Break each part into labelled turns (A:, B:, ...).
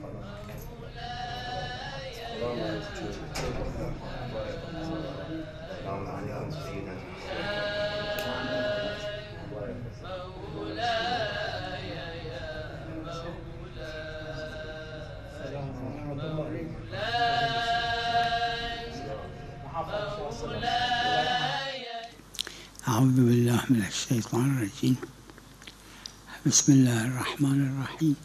A: اللهم عليكم سيدنا
B: أعوذ بالله من الشيطان الرجيم. بسم الله الرحمن الرحيم.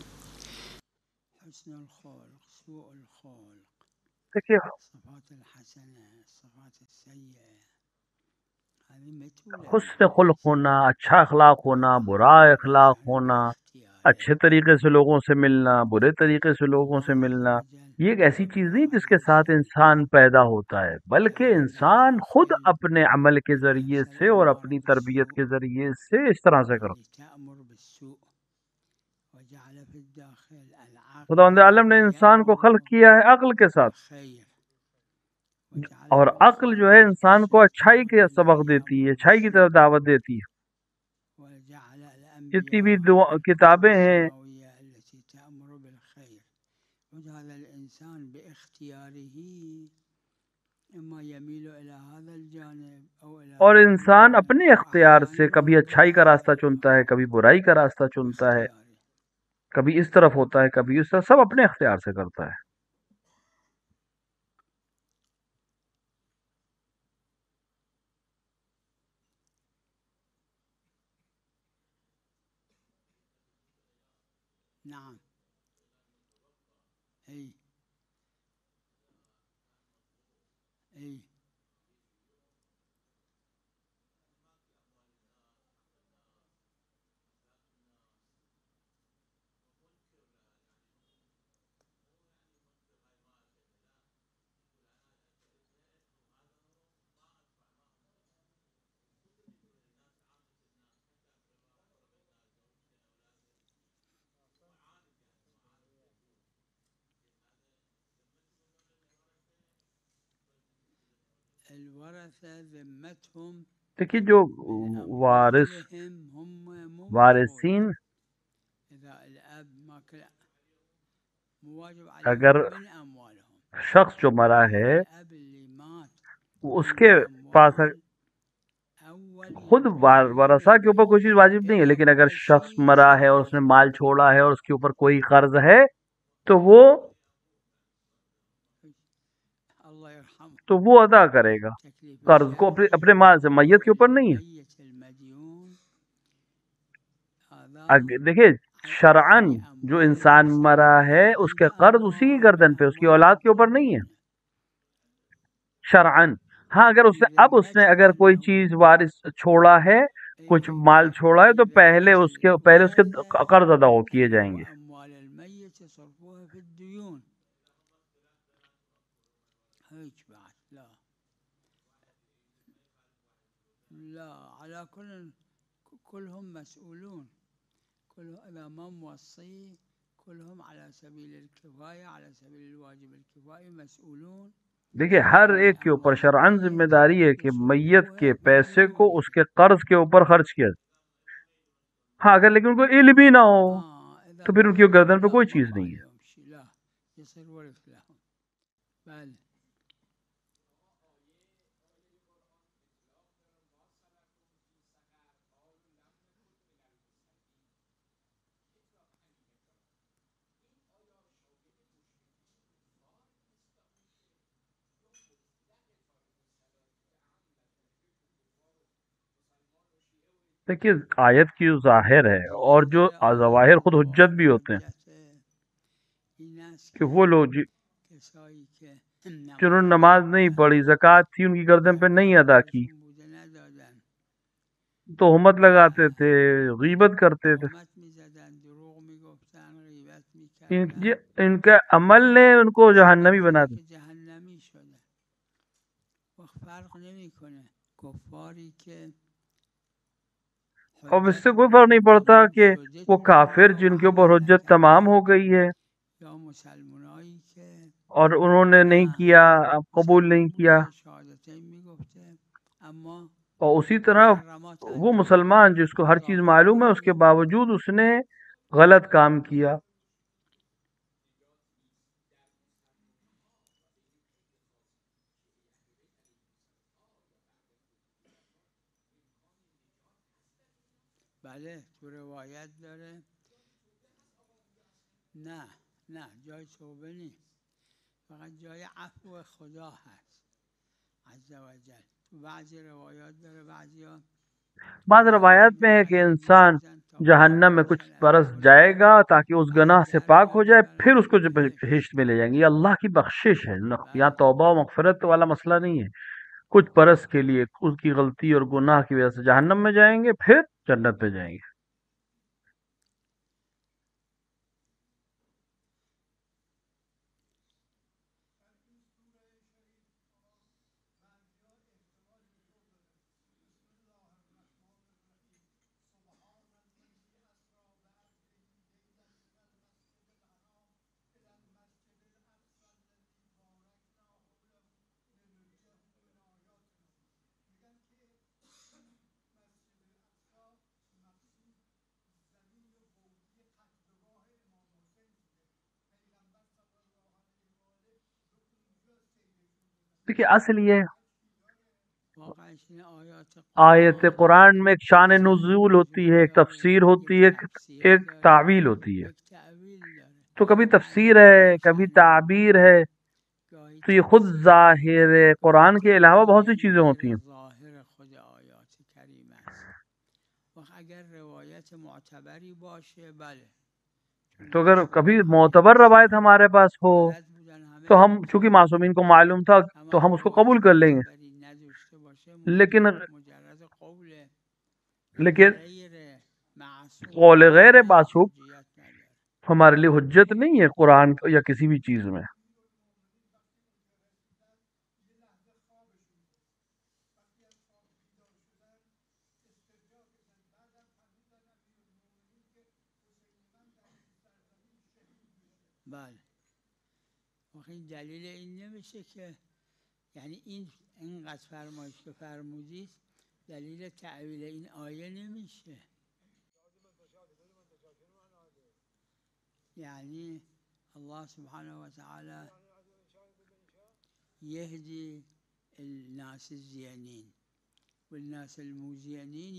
B: حسن الخلق، سوء الخلق،
C: دیکھیے
B: صفات الحسنة، صفات السيئة، هذه متولة
C: حسن خلق ہونا، اچھا اخلاق ہونا، برا اخلاق ہونا، اچھے طریقے سے لوگوں سے ملنا، برے طریقے سے لوگوں سے ملنا، یہ ایک ایسی چیز نہیں جس کے ساتھ انسان پیدا ہوتا ہے، بلکہ انسان خود اپنے عمل کے ذریعے سے اور اپنی تربیت کے ذریعے سے اس طرح سے کرتا ہے۔ خداوند عالم نے انسان کو خلق کیا ہے عقل کے ساتھ، اور عقل جو ہے انسان کو اچھائی کے سبق دیتی ہے، اچھائی کی طرف دعوت دیتی ہے۔ جتنی بھی کتابیں ہیں اور انسان اپنے اختیار سے کبھی اچھائی کا راستہ چنتا ہے، کبھی برائی کا راستہ چنتا ہے، کبھی اس طرف ہوتا ہے، کبھی اس طرف، سب اپنے اختیار سے کرتا ہے۔
B: نعم. اي اي الورثة ذمتهم
C: دیکھیے جو وارثین اگر شخص جو مرا ہے اس کے پاس خود ورثہ کے اوپر کوئی چیز واجب نہیں ہے، لیکن اگر شخص مرا ہے اور اس نے مال چھوڑا ہے اور اس کے اوپر کوئی قرض ہے تو وہ ادا کرے گا قرض کو اپنے مال سے، میت کے اوپر نہیں ہے۔ دیکھیے شرعن جو انسان مرا ہے اس کے قرض اسی کی گردن پہ، اس کی اولاد کے اوپر نہیں ہے شرعن۔ ہاں اگر اس نے اگر کوئی چیز وارث چھوڑا ہے، کچھ مال چھوڑا ہے، تو پہلے اس کے قرض ادا کیے جائیں گے۔
B: لا على كلهم مسؤولون، كلهم امام موصي، كلهم على سبيل الكفاية، على سبيل الواجب الكفائي مسؤولون۔
C: دیکھیے ہر ایک کے اوپر شرعن ذمہ داری ہے کہ میت کے پیسے کو اس کے قرض کے اوپر خرچ کیا جائے۔ ہاں اگر لیکن ان کو علم بھی نہ ہو تو پھر ان کی گردن پہ کوئی چیز نہیں ہے۔ دیکھیے آیت کی جو ظاہر ہے اور جو ظواہر خود حجت بھی ہوتے ہیں کہ وہ لوگ جنہوں نے نماز نہیں پڑھی، زکوٰۃ تھی ان کی گردن پہ نہیں ادا کی، تہمت لگاتے تھے، غیبت کرتے تھے، ان کے عمل نے ان کو جہنمی بنا دیا۔ اب اس سے کوئی فرق نہیں پڑتا کہ وہ کافر جن کے اوپر حجت تمام ہو گئی ہے اور انہوں نے نہیں کیا، قبول نہیں کیا، اور اسی طرح وہ مسلمان جس کو ہر چیز معلوم ہے اس کے باوجود اس نے غلط کام کیا،
B: بله تو روایت داره. نه نه جای توبه نیست، فقط جای عفو خدا هست عز و جل. تو بعضی روایات داره، بعضی ها
C: بعض روایات میں ہے کہ انسان جہنم میں کچھ برس جائے گا تاکہ اس گناہ سے پاک ہو جائے، پھر اس کو جو بہشت میں لے جائیں گے. یہ اللہ کی بخشش ہے، یہاں توبہ و مغفرت والا مسئلہ نہیں ہے. کچھ برس کے لیے اس کی غلطی اور گناہ کی وجہ سے جہنم میں جائیں گے، پھر جنت میں جائیں گے. دیکھیے اصل یہ آیت قرآن میں ایک شان نزول ہوتی ہے، ایک تفسیر ہوتی ہے، ایک تعویل ہوتی ہے. تو کبھی تفسیر ہے، کبھی تعبیر ہے. تو یہ خود ظاہر قرآن کے علاوہ بہت سی چیزیں ہوتی ہیں.
B: اگر روایت معتبری باشه بله،
C: تو اگر کبھی معتبر روایت ہمارے پاس ہو تو ہم چونکہ معصومین کو معلوم تھا تو ہم اس کو قبول کر لیں گے. لیکن قول غیر معصوم ہمارے لیے حجت نہیں ہے قرآن یا کسی بھی چیز میں.
B: بله واقعی دلیل این نمیشه که یعنی اینقدر فرمایش که فرمودید دلیل تعویل این آیه نمیشه. یعنی الله سبحانه و تعالی يهدي الناس الزينين والناس المزينين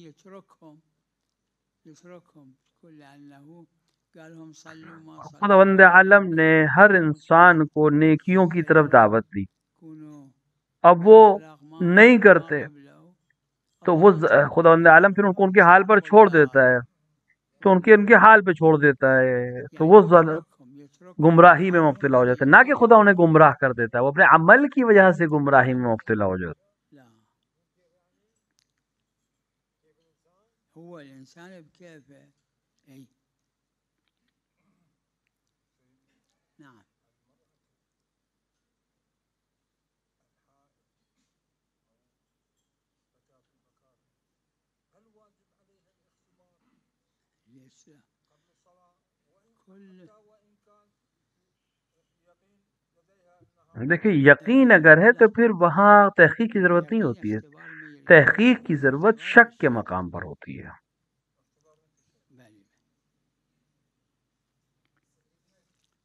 B: يتركهم كل أنه قالهم صلوا ما صلوا.
C: خداوند عالم نے ہر انسان کو نیکیوں کی طرف دعوت دی، اب وہ نہیں کرتے تو وہ خداوند عالم پھر ان کو ان کے حال پر چھوڑ دیتا ہے، تو ان کے حال پہ چھوڑ دیتا ہے، تو وہ گمراہی میں مبتلا ہو جاتا ہے. نہ کہ خدا انہیں گمراہ کر دیتا ہے، وہ اپنے عمل کی وجہ سے گمراہی میں مبتلا ہو جاتا ہے.
B: هو الإنسان بكيفه. أي نعم.
C: دیکھیں یقین اگر ہے تو پھر وہاں تحقیق کی ضرورت نہیں ہوتی ہے، تحقیق کی ضرورت شک کے مقام پر ہوتی ہے.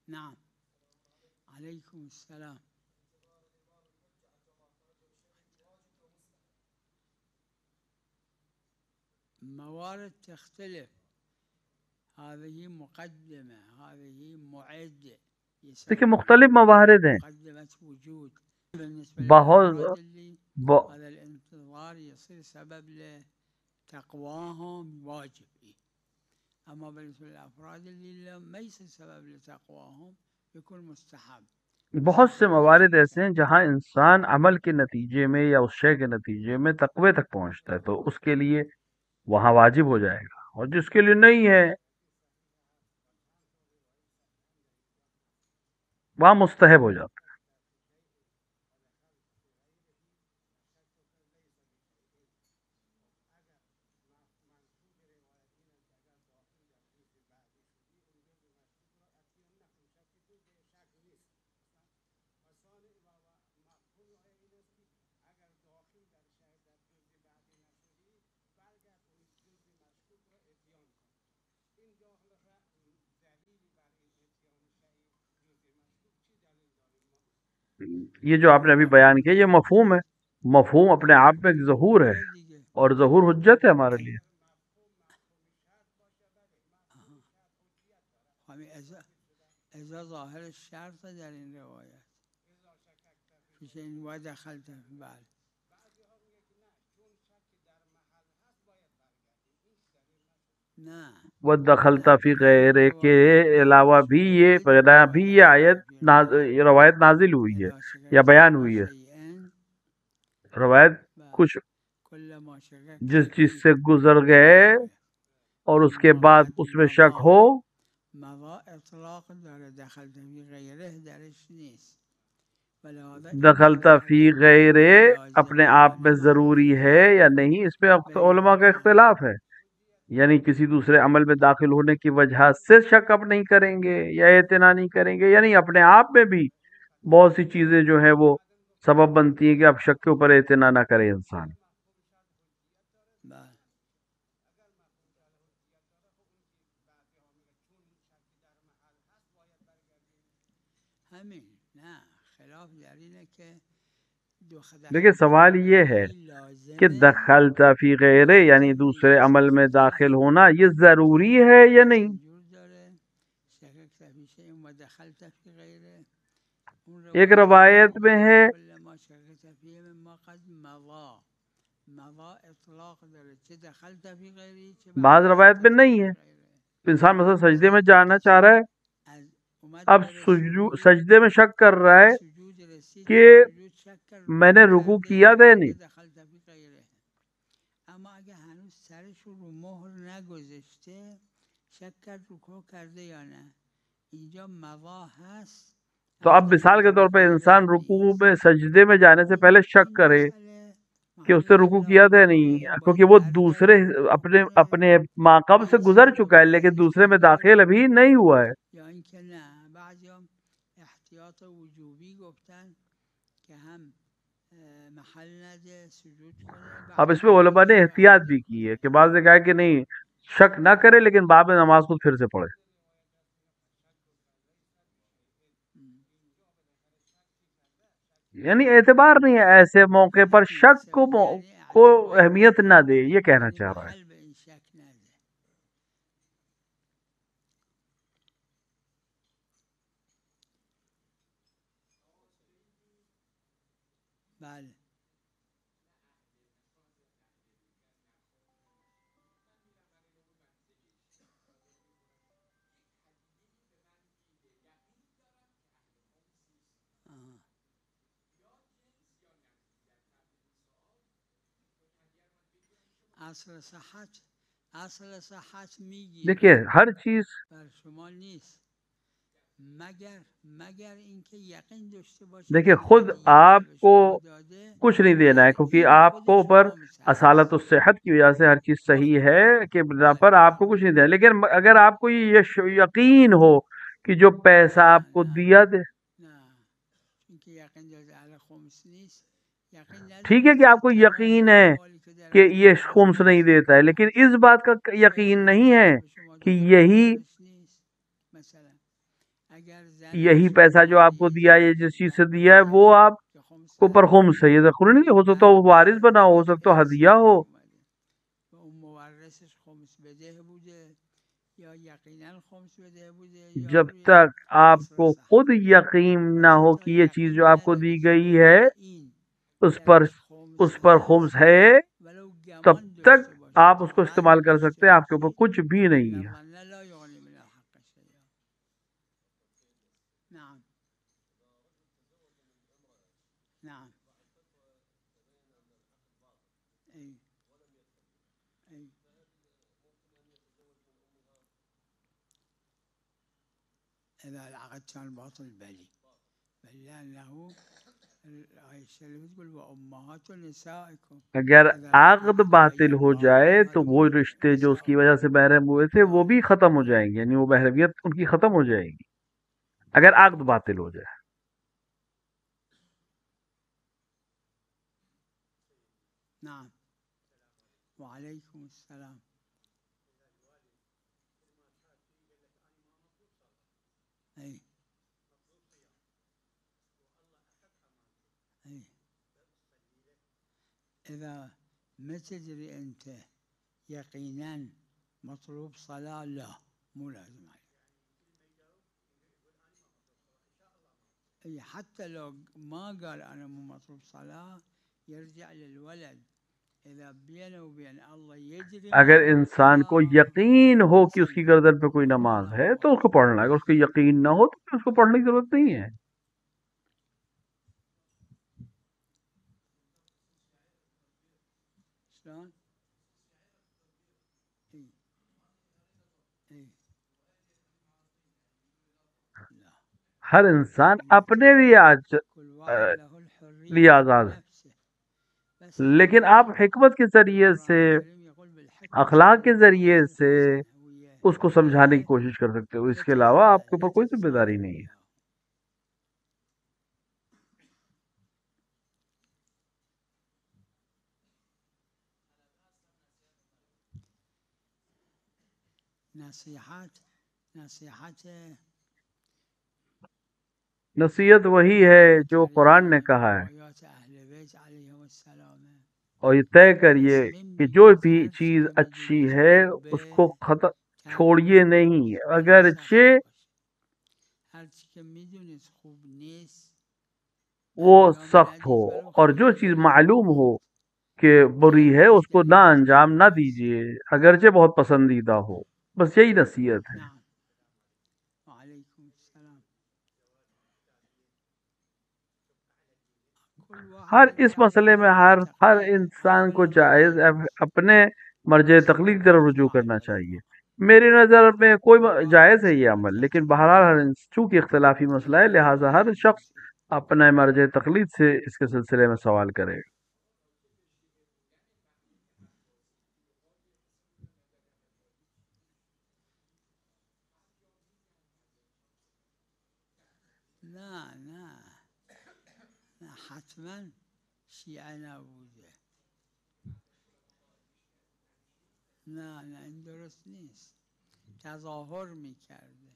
B: نعم علیکم السلام. موارد تختلف، هذه مقدمة هذه معد.
C: دیکھیں مختلف موارد ہیں، بہت
B: هذا الانتظار يصير سبب لتقواهم واجب، اما بالنسبة للأفراد اللي ما يصير سبب لتقواهم يكون مستحب.
C: بہت سے موارد ایسے ہیں جہاں انسان عمل کے نتیجے میں یا اس شے کے نتیجے میں تقوی تک پہنچتا ہے تو اس کے لیے وہاں واجب ہو جائے گا، اور جس کے لیے نہیں ہے وہاں مستحب ہو جاتا ہے. یہ جو آپ نے ابھی بیان کیا یہ مفہوم ہے، مفہوم اپنے آپ میں ایک ظہور ہے، اور ظہور حجت ہے ہمارے لیے.
B: ازا ظاهر شرط در این روایت پیش این و دخلت بله نه
C: ودخلت فی غیر کے علاوہ بھی یہ آیت روایت نازل ہوئی ہے یا بیان ہوئی ہے. روایت کچھ جس چیز سے گزر گئے اور اس کے بعد اس میں شک ہو
B: مضا اطلاق داره دخلت فی غیره درش نیست
C: دخلت فی غیر اپنے آپ میں ضروری ہے یا نہیں، اس پہ علماء کا اختلاف ہے. یعنی کسی دوسرے عمل میں داخل ہونے کی وجہ سے شک اب نہیں کریں گے یا اعتنا نہیں کریں گے، یعنی اپنے آپ میں بھی بہت سی چیزیں جو ہیں وہ سبب بنتی ہیں کہ اب شک کے اوپر اعتنا نہ کرے انسان. دیکھیں سوال یہ ہے کہ دخلت فی غیر یعنی دوسرے عمل میں داخل ہونا یہ ضروری ہے یا نہیں؟ ایک روایت میں ہے، بعض روایت میں نہیں ہے. انسان مثلا سجدے میں جانا چاہ رہا ہے، اب سجدے میں شک کر رہا ہے کہ میں نے رکوع کیا تھا یا نہیں.
B: اما اگه هنوز سرش رو مهر نگذاشته شک کرد رکوع کرده یا نه اینجا مضا هست.
C: تو اب مثال کے طور پہ انسان رکوع میں سجدے میں جانے سے پہلے شک کرے کہ اس نے رکوع کیا تھا یا نہیں، کیونکہ وہ دوسرے اپنے ماقام سے گزر چکا ہے لیکن دوسرے میں داخل ابھی نہیں ہوا ہے.
B: یا اینکه نه بعضیام احتیاط وجوبی گفتن که هم محل نده سجود کنه.
C: اب اس میں علماء نے احتیاط بھی کی ہے کہ بعض نے کہا کہ نہیں شک نہ کرے لیکن بعد میں نماز کو پھر سے پڑھے. یعنی اعتبار نہیں ہے ایسے موقع پر شک کو اہمیت نہ دے، یہ کہنا چاہ رہا ہے.
B: بله اصل صحت میگی
C: دیکھیے ہر چیز
B: بر شما نیست مگر اینکه یقین داشته باشید.
C: دیکھیے خود آپ کو کچھ نہیں دینا ہے کیونکہ آپ کو اوپر اصالت الصحت کی وجہ سے ہر چیز صحیح ہے کہ بنا پر آپ کو کچھ نہیں دینا، لیکن اگر آپ کو یہ یقین ہو کہ جو پیسہ آپ کو دیا دے ٹھیک ہے کہ آپ کو یقین ہے کہ یہ خمس نہیں دیتا ہے، لیکن اس بات کا یقین نہیں ہے کہ یہی پیسہ جو آپ کو دیا ہے جس چیز سے دیا ہے وہ آپ کو پر خمس ہے. یہ ضروری نہیں ہو سکتا وہ وارث بنا ہو سکتا ہدیہ ہو. جب تک آپ کو خود یقین نہ ہو کہ یہ چیز جو آپ کو دی گئی ہے اس پر خمس ہے تب تک آپ اس کو استعمال کر سکتے ہیں، آپ کے اوپر کچھ بھی نہیں ہے.
B: اذا العقد كان باطل بلي لأنه
C: اگر عقد باطل ہو جائے تو وہ رشتے جو اس کی وجہ سے محرم ہوئے تھے وہ بھی ختم ہو جائیں گے، یعنی وہ محرمیت ان کی ختم ہو جائے گی اگر عقد باطل ہو جائے.
B: نعم وعليكم السلام. أي إذا ما تدري أنت يقينا مطلوب صلاة لا مو لازم عليك. حتى لو ما قال أنا مو مطلوب صلاة يرجع للولد إذا بينه وبين الله يدري
C: اگر
B: مطلوب
C: انسان کو
B: الصلاة
C: یقین ہو کہ اس کی
B: يصلي
C: گردن پہ کوئی نماز ہے تو اس کو پڑھنا ہے، اگر اس کو یقین نہ ہو تو پھر اس کو پڑھنے کی ضرورت نہیں ہے۔
B: شلون؟ إي إي لا
C: ہر انسان
B: إي
C: اپنے لیے آج
B: كل واحد له الحرية
C: لیے
B: في
C: آزاد ہے،
B: نفسه بس هم
C: لیکن آپ
B: الله
C: حکمت کے ذریعے سے،
B: القرآن الكريم يقول بالحكمة
C: اخلاق کے ذریعے
B: والموعظة
C: سے
B: الحسنة ويا
C: اس کو سمجھانے کی
B: ولده
C: کوشش کر سکتے ہو، اس کے علاوہ آپ کے اوپر کوئی ذمہ داری
B: يتصادق
C: نہیں ہے۔
B: وياه. نصیحت
C: نصیحت وہی ہے جو قرآن نے کہا ہے،
B: روایات اہل بیت علیہم السلام ہے.
C: اور یہ طے کریے
B: تصمیم
C: کہ جو
B: بگیرید
C: بھی
B: هر چی
C: چیز
B: که
C: اچھی
B: میدونید
C: ہے اس کو
B: خوبه
C: چھوڑیے
B: ترک
C: نہیں،
B: بکنید ولو سخت
C: اگرچہ
B: باشه. هر چی که میدونید خوب نیست
C: وہ
B: انجام
C: سخت ہو،
B: ندید ولو
C: اور جو
B: خیلی
C: چیز
B: دلتون
C: معلوم
B: خوبه.
C: ہو کہ بری ہے اس کو نہ
B: جهتش
C: انجام نہ
B: دلیل هست.
C: دیجیے، اگرچہ بہت پسندیدہ ہو۔ بس یہی نصیحت ہے۔
B: نعم وعلیکم السلام. کل
C: ہر
B: واحد
C: اس
B: له
C: مسئلے میں
B: مرجع
C: ہر
B: تقلید
C: انسان کو
B: اولا
C: جائز
B: مرجع
C: اپنے مرجع تقلید کی طرف رجوع
B: اتباع
C: کرنا چاہیے۔
B: العلماء.
C: میری نظر میں
B: کل
C: جائز
B: واحد
C: ہے
B: سے
C: یہ عمل،
B: مرجع
C: لیکن بہرحال
B: تقلید
C: چونکہ اختلافی مسئلہ ہے، لہٰذا ہر شخص اپنے مرجع تقلید سے اس کے سلسلے میں سوال کرے گا۔
B: نه حتما شیعه نبوده. نه این درست نیست. تظاهر میکرده.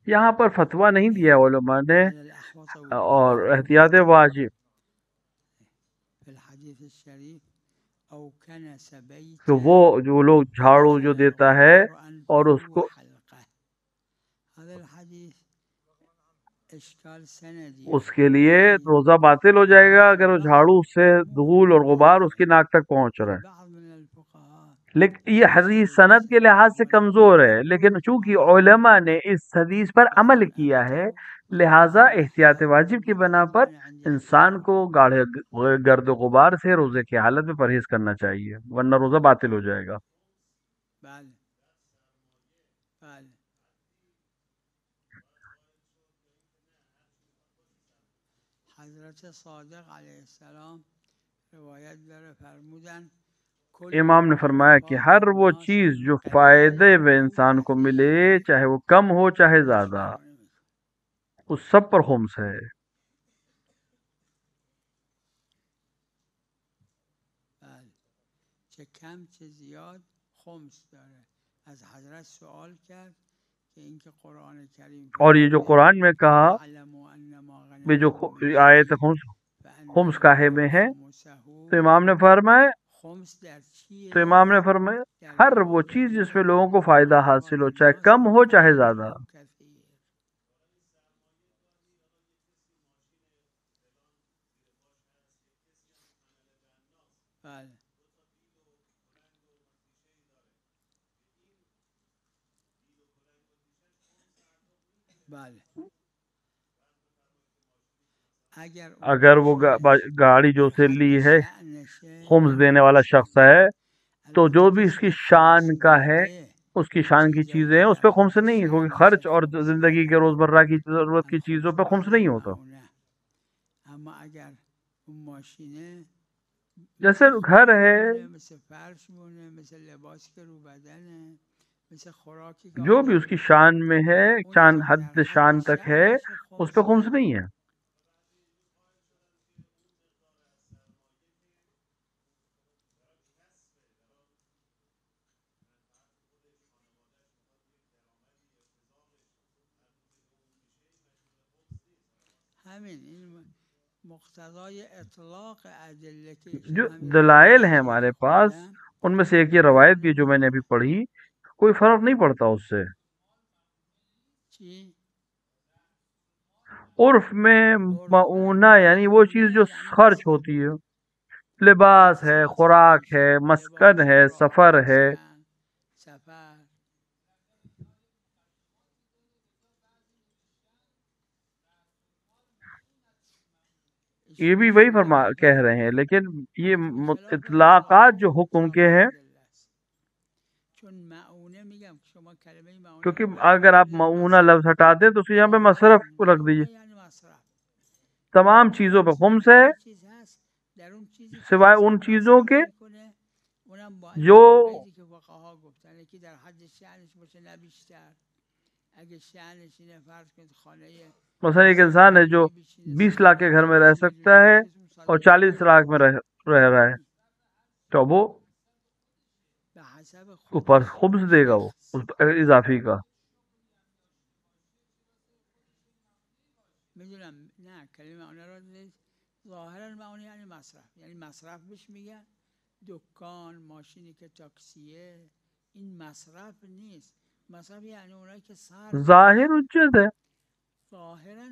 C: یہاں پر فتویٰ نہیں دیا علماء نے،
B: على الأحوط
C: اور
B: وجوبا
C: احتیاط
B: مطلقا
C: واجب
B: في الحديث الشريف أو كنس
C: کہ
B: بيتا
C: وہ جو لوگ جھاڑو جو
B: ودخل
C: دیتا ہے
B: الغبار
C: اور
B: أنفه
C: اس کو
B: وحلقه. هذا الحديث اشکال سندی
C: اس کے لیے روزہ باطل ہو جائے گا اگر وہ جھاڑو سے دھول اور غبار اس کی ناک تک پہنچ رہا ہے۔
B: بعض من الفقهاء
C: لیکن یہ حدیث سند کے لحاظ سے کمزور ہے، لیکن چونکہ علماء نے اس حدیث پر عمل کیا ہے، لہٰذا احتیاط واجب کی بنا پر انسان کو گاڑھے گرد و غبار سے روزے کی حالت میں پرہیز کرنا چاہیے، ورنہ روزہ باطل ہو جائے گا۔
B: بله بله حضرت صادق علیه السلام روایت داره فرمودن
C: امام نے فرمایا کہ ہر وہ چیز جو فائدے میں انسان کو ملے، چاہے وہ کم ہو چاہے زیادہ، اس سب پر خمس ہے۔
B: بله چه کم چه زیاد خمس داره. از حضرت سوال کرد که اینکه قرآن کریم
C: اور یہ جو قرآن میں کہا
B: وَاعْلَمُوا أَنَّمَا
C: میں جو
B: غَنِمْتُم مِّن
C: آیت
B: شَيْءٍ
C: خمس
B: فَأَنَّ
C: کاہے میں
B: لِلَّهِ
C: ہے،
B: خُمُسَهُ.
C: تو امام نے فرمایا
B: خمس در چیه؟
C: تو امام نے فرمایا
B: در
C: ہر وہ
B: مال
C: چیز جس
B: داره
C: میں
B: که
C: لوگوں کو فائدہ
B: للفقراء
C: حاصل ہو، چاہے
B: والناس
C: کم ہو چاہے
B: قليل
C: زیادہ۔
B: أو كثير. بله بله
C: اگر وہ گاڑی جو سے لی ہے خمس دینے والا شخص ہے، تو جو بھی اس کی شان کا ہے، اس کی شان کی چیزیں ہیں، اس پہ خمس نہیں ہے، کیونکہ خرچ اور زندگی کے روزمرہ کی ضرورت کی چیزوں پہ خمس نہیں ہوتا۔
B: اما اگر اون ماشینه
C: جیسے گھر ہے،
B: مثل فرش مونه مثل لباس که رو بدنه مثل خوراکی که
C: جو بھی
B: آدم
C: اس کی شان میں ہے،
B: اونی
C: چاند
B: که در
C: حد
B: حد
C: شان تک ہے،
B: شأنش
C: اس پہ
B: خمس
C: خمس
B: نداره.
C: نہیں ہے۔
B: همین این مقتضای اطلاق ادلت
C: جو
B: اسلام
C: دلائل ہیں ہمارے پاس ان میں سے ایک یہ روایت بھی جو میں نے ابھی پڑھی، کوئی فرق نہیں پڑتا اس سے۔ عرف میں معونہ یعنی وہ چیز جو خرچ ہوتی ہے، لباس ہے، خوراک ہے، مسکن ہے، سفر ہے۔
B: سفر
C: یہ بھی وہی کہہ رہے ہیں، لیکن یہ اطلاقات جو حکم کے ہیں، کیونکہ اگر آپ معونہ لفظ ہٹا دیں تو یہاں پہ مصرف کو رکھ دیجیے، تمام چیزوں پہ خمس ہے سوائے ان چیزوں کے جو مثلا ایک انسان ہے جو 20 لاکھ کے گھر میں رہ سکتا ہے اور 40 لاکھ میں رہ رہا ہے، تو وہ اوپر خبز دے گا، وہ اضافی کا۔
B: نه کلمه معونه را ظاهرا معونه یعنی مصرف، یعنی مصرف بهش میگن. دکان، ماشینی که تاکسیه، این مصرف نیست. مصرف یعنی اونایی که صرف
C: ظاہر اجت ہے۔
B: ظاهرا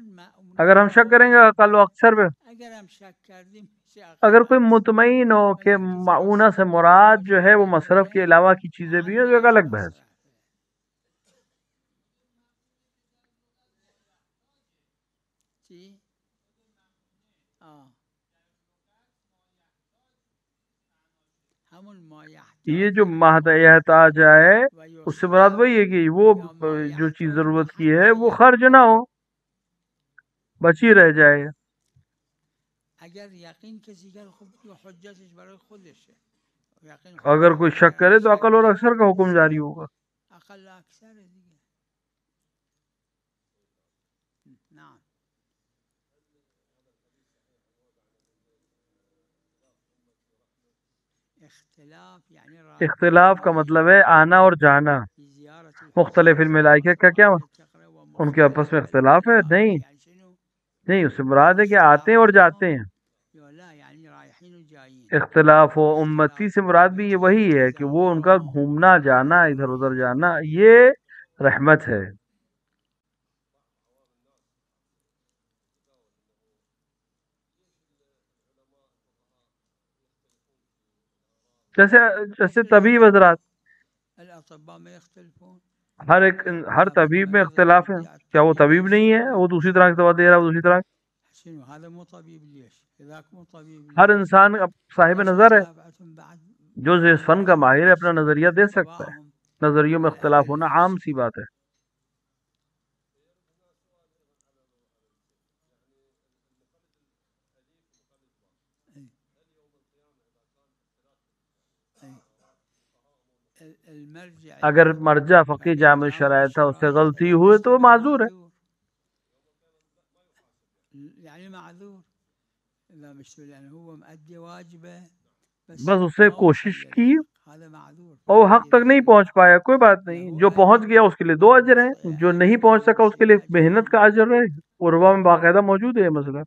C: اگر ہم شک کریں گے اقل و اکثر پہ،
B: اگر ہم شک کردیم
C: اگر کوئی مطمئن ہو کہ معونہ سے مراد جو ہے وہ مصرف کے علاوہ کی چیزیں بھی ہیں، تو ایک الگ بحث۔ یہ جو محتاج ہے اس سے مراد وہی ہے کہ وہ جو چیز ضرورت کی ہے وہ خرچ نہ ہو، بچی رہ جائے۔
B: اگر یقین کسی کا خود حجتش برای خودشه،
C: اگر کوئی شک کرے تو عقل اور اکثر کا حکم جاری ہوگا۔
B: عقل اکثر دیگه. نعم.
C: اختلاف کا مطلب ہے آنا اور جانا۔ مختلف الملائکہ کا کیا ان کے آپس میں اختلاف ہے؟ نہیں نہیں، اس سے مراد ہے کہ آتے ہیں اور جاتے ہیں۔ اختلاف و امتی سے مراد بھی یہ وہی ہے کہ وہ ان کا گھومنا جانا، ادھر ادھر جانا، یہ رحمت ہے۔ جیسے طبیب حضرات، ہر طبیب میں اختلاف ہے، کیا وہ طبیب نہیں ہے؟ وہ دوسری طرح کی دوا دے رہا ہے، وہ دوسری طرح۔ ہر انسان صاحب نظر ہے، جو اس فن کا ماہر ہے اپنا نظریہ دے سکتا ہے۔ نظریوں میں اختلاف ہونا عام سی بات ہے۔ اگر مرجع فقی جامع شرائط تھا، اس سے غلطی ہوئے تو وہ معذور ہے۔
B: یعنی معذور
C: بس اس سے کوشش کی اور وہ حق تک نہیں پہنچ پایا، کوئی بات نہیں، جو پہنچ گیا اس کے لیے 2 اجر ہیں، جو نہیں پہنچ سکا اس کے لیے محنت کا اجر ہے۔ عروا میں باقاعدہ موجود ہے یہ مسئلہ۔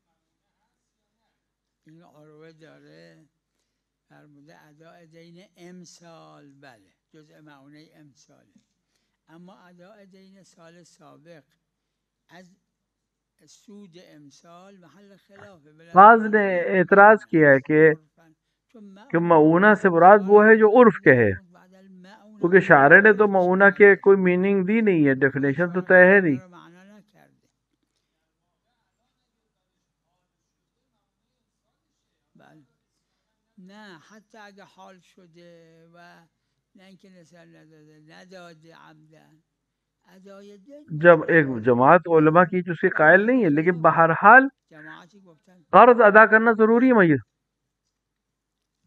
B: اداء دین امسال، بله جزء معونه امساله، اما اداء دین سال سابق از سود امسال محل خلافه۔
C: بعض نے اعتراض کیا ہے کہ معونہ سے مراد وہ ہے جو عرف کے ہے، کیونکہ شاعر نے تو معونہ کے کوئی میننگ دی نہیں ہے، ڈیفینیشن تو طے ہے نہیں۔
B: نه حتی اگه حال شده و نه اینکه نسل نداده، نداده عمدن، ادای دین
C: جب ایک جماعت علماء کی جو اس کے قائل نہیں ہے، لیکن بہرحال قرض ادا کرنا ضروری ہے۔ میت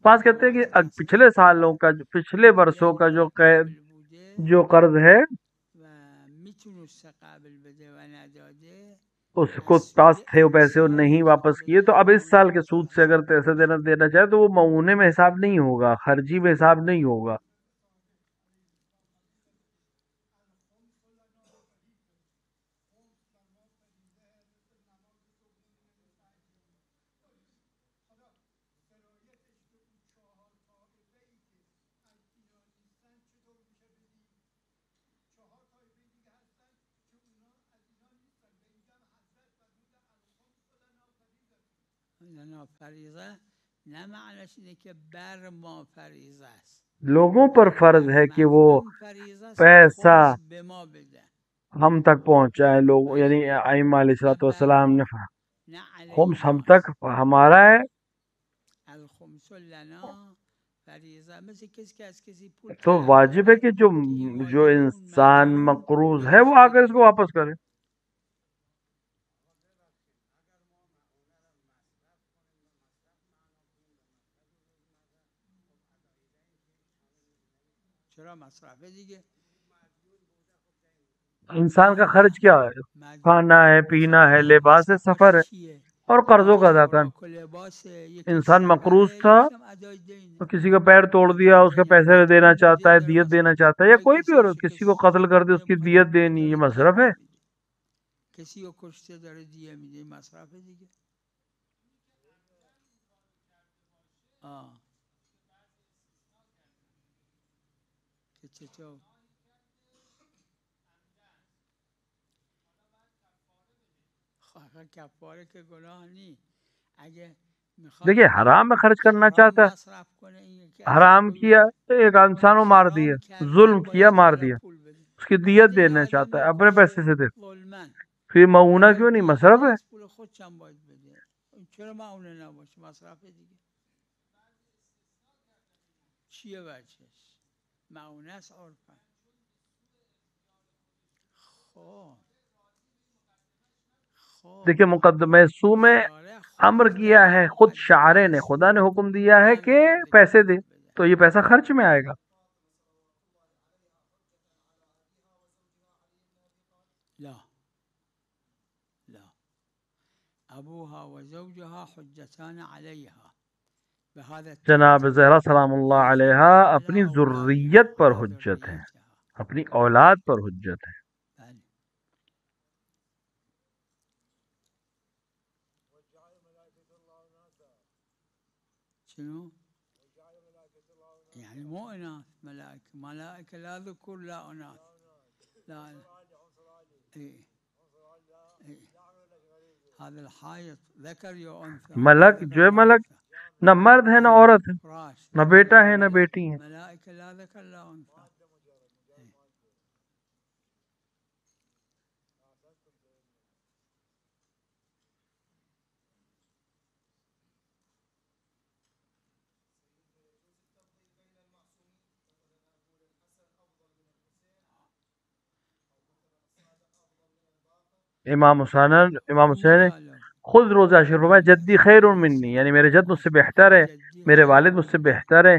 C: بعض کہتے ہیں کہ پچھلے سالوں کا، پچھلے برسوں کا جو قرض ہے اس کو پاس تھے وہ پیسے وہ نہیں واپس کیے، تو اب اس سال کے سود سے اگر پیسے دینا چاہے تو وہ معونے میں حساب نہیں ہوگا، خرچی میں حساب نہیں ہوگا۔
B: لنا فریضه نه معنیش اینه که بر ما فریضه است.
C: لوگوں پر فرض ہے کہ وہ
B: محمودین فریضه است که
C: پیسہ
B: خمس به ما بدن.
C: ہم تک پہنچائے. لوگ یعنی ائمہ علیہ السلام نے خمس ہم تک ہمارا ہے.
B: الخمس لنا فریضه مثل کسی که از کسی پول
C: تو
B: طلب
C: واجب ہے
B: کنه
C: کہ
B: که این
C: جو
B: واجب اون
C: انسان
B: مدیون
C: مقروض
B: اون
C: ہے وہ آ کر
B: بده.
C: اس کو واپس کرے.
B: چرا مصرفه دیگه.
C: انسان کا خرچ کیا ہے؟ کھانا ہے، پینا ہے، لباس ہے، سفر ہے اور قرضوں کا ادا کرنا.
B: خوراک و لباسه، یکی
C: انسان مقروض
B: سفره،
C: تھا
B: یکیش هم ادای دینه.
C: تو کسی کا پیر توڑ دیا، اس کا پیسے دینا چاہتا ہے، دیت دینا چاہتا ہے، یا کوئی بھی اور کسی کو قتل کر دے اس کی دیت دینی، یہ مصرف ہے.
B: کسی رو کشته داره دیه میده، مصرفه دیگه. که چطور خواهر کفاره که گناه نی. اگه
C: دیکھیے حرام میں خرچ کرنا چاہتا ہے،
B: مصرف کنه این یکی
C: حرام کیا، ایک انسان کو مار دیا، ظلم کیا، مار دیا، اس کی دیت دینا چاہتا ہے، اپنے پیسے سے دے. پھر معونہ کیوں نہیں؟ مصرف ہے.
B: پول خودشم باید بده. چرا معونه نباشه؟ مصرفه دیگه. چیه بچهش؟ معونه است عرفا. خب
C: دیکھیے مقدمہ سو میں امر کیا ہے خود شاعر نے، خدا نے حکم دیا ہے کہ پیسے دے، تو یہ پیسہ خرچ میں آئے گا.
B: لا لا ابوها و زوجها حجتان علیها.
C: جناب زہرا سلام اللہ علیہ اپنی ذریت پر حجت ہیں، اپنی اولاد پر حجت ہے.
B: شنو؟ يعني مو اناث، ملائكه لا ذكور لا اناث. لا هذا الحائط ذكر یا انثى.
C: ملک جو ہے ملک نہ مرد ہے نہ عورت ہے، نہ بیٹا ہے نہ بیٹی ہے.
B: ملائكه لا ذكر لا انثى.
C: امام حسین خود روزہ شریف فرمایا جدی خیر منی، یعنی میرے جد مجھ سے بہتر ہے، میرے والد مجھ سے بہتر ہے،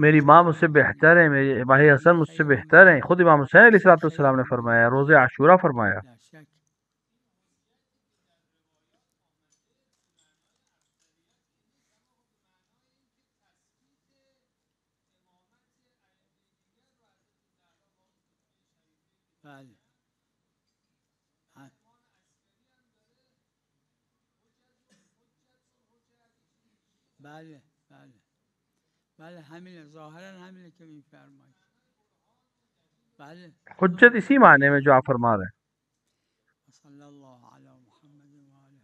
C: میری ماں مجھ سے بہتر ہے، میرے بھائی حسن مجھ سے بہتر ہیں. خود امام حسین علیہ السلام نے فرمایا، روز عاشورہ فرمایا.
B: بله بله بله همینه، ظاهرا همینه که میفرمایید. بله
C: حجت اسی معنی میں جو آپ فرما رہے ہیں.
B: صلی اللہ علی محمد و آلہ.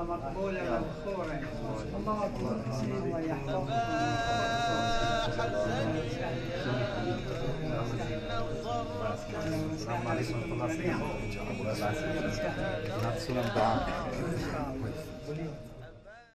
B: مقبولة مغفورة. الله الله يحفظكم. السلام عليكم ورحمة الله وبركاته.